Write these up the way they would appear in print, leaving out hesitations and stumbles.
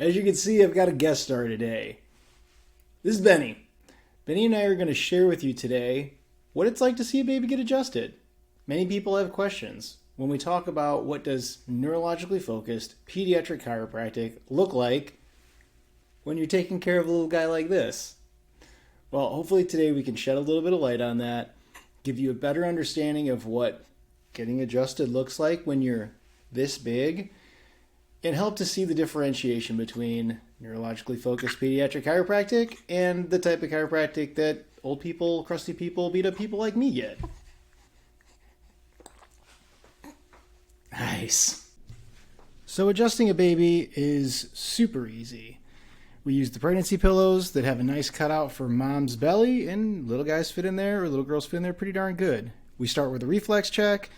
As you can see, I've got a guest star today. This is Benny. Benny and I are going to share with you today what it's like to see a baby get adjusted. Many people have questions when we talk about what does neurologically focused pediatric chiropractic look like when you're taking care of a little guy like this. Well, hopefully today we can shed a little bit of light on that, give you a better understanding of what getting adjusted looks like when you're this big, and help to see the differentiation between neurologically focused pediatric chiropractic and the type of chiropractic that old people, crusty people, beat up people like me get. Nice. So adjusting a baby is super easy. We use the pregnancy pillows that have a nice cutout for mom's belly, and little guys fit in there or little girls fit in there pretty darn good. We start with a reflex check,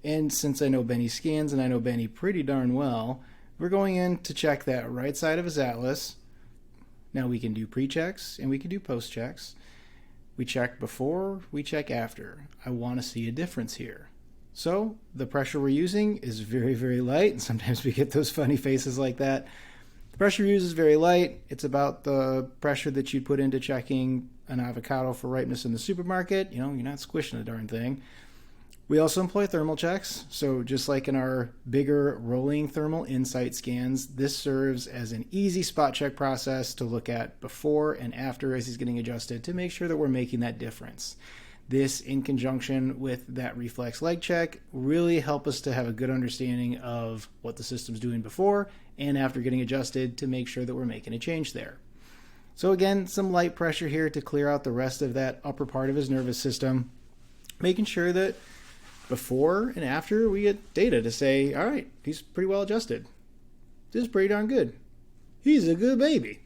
and since I know Benny's scans and I know Benny pretty darn well, we're going in to check that right side of his atlas. Now we can do pre-checks and we can do post-checks. We check before, we check after. I want to see a difference here. So the pressure we're using is very, very light, and sometimes we get those funny faces like that. The pressure used is very light. It's about the pressure that you'd put into checking an avocado for ripeness in the supermarket. You know, you're not squishing the darn thing. We also employ thermal checks. So just like in our bigger rolling thermal insight scans, this serves as an easy spot check process to look at before and after as he's getting adjusted to make sure that we're making that difference. This, in conjunction with that reflex leg check, really help us to have a good understanding of what the system's doing before and after getting adjusted to make sure that we're making a change there. So again, some light pressure here to clear out the rest of that upper part of his nervous system, making sure that before and after we get data to say, all right, he's pretty well adjusted. This is pretty darn good. He's a good baby.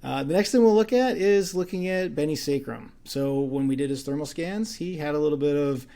The next thing we'll look at is looking at Benny's sacrum. So when we did his thermal scans, he had a little bit of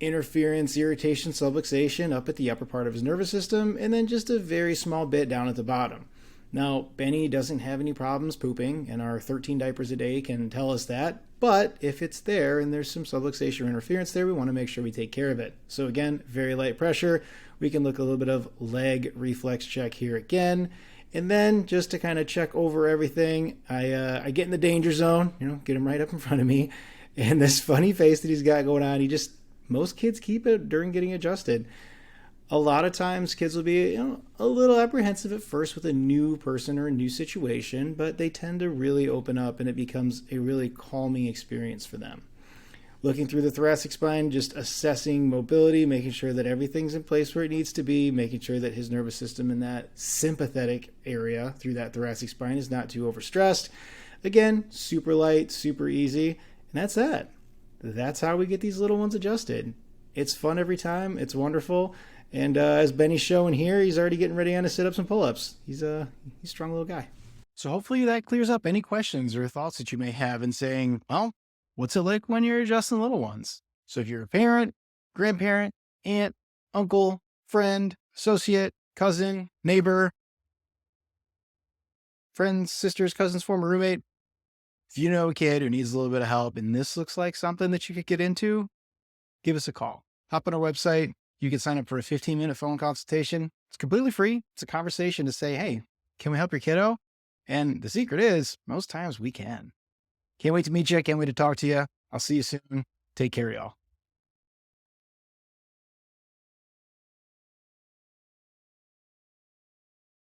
interference, irritation, subluxation up at the upper part of his nervous system, and then just a very small bit down at the bottom. Now, Benny doesn't have any problems pooping, and our 13 diapers a day can tell us that. But if it's there and there's some subluxation or interference there, we want to make sure we take care of it. So again, very light pressure. We can look a little bit of leg reflex check here again. And then just to kind of check over everything, I get in the danger zone, get him right up in front of me. And this funny face that he's got going on, most kids keep it during getting adjusted. A lot of times kids will be a little apprehensive at first with a new person or a new situation, but they tend to really open up and it becomes a really calming experience for them. Looking through the thoracic spine, just assessing mobility, making sure that everything's in place where it needs to be, making sure that his nervous system in that sympathetic area through that thoracic spine is not too overstressed. Again, super light, super easy, and that's that. That's how we get these little ones adjusted. It's fun every time. It's wonderful. And as Benny's showing here, he's already getting ready on his sit-ups and pull-ups. He's a strong little guy. So hopefully that clears up any questions or thoughts that you may have in saying, well, what's it like when you're adjusting little ones? So if you're a parent, grandparent, aunt, uncle, friend, associate, cousin, neighbor, friends, sisters, cousins, former roommate, if you know a kid who needs a little bit of help and this looks like something that you could get into, give us a call. Hop on our website. You can sign up for a 15-minute phone consultation. It's completely free. It's a conversation to say, hey, can we help your kiddo? And the secret is, most times we can. Can't wait to meet you. Can't wait to talk to you. I'll see you soon. Take care, y'all.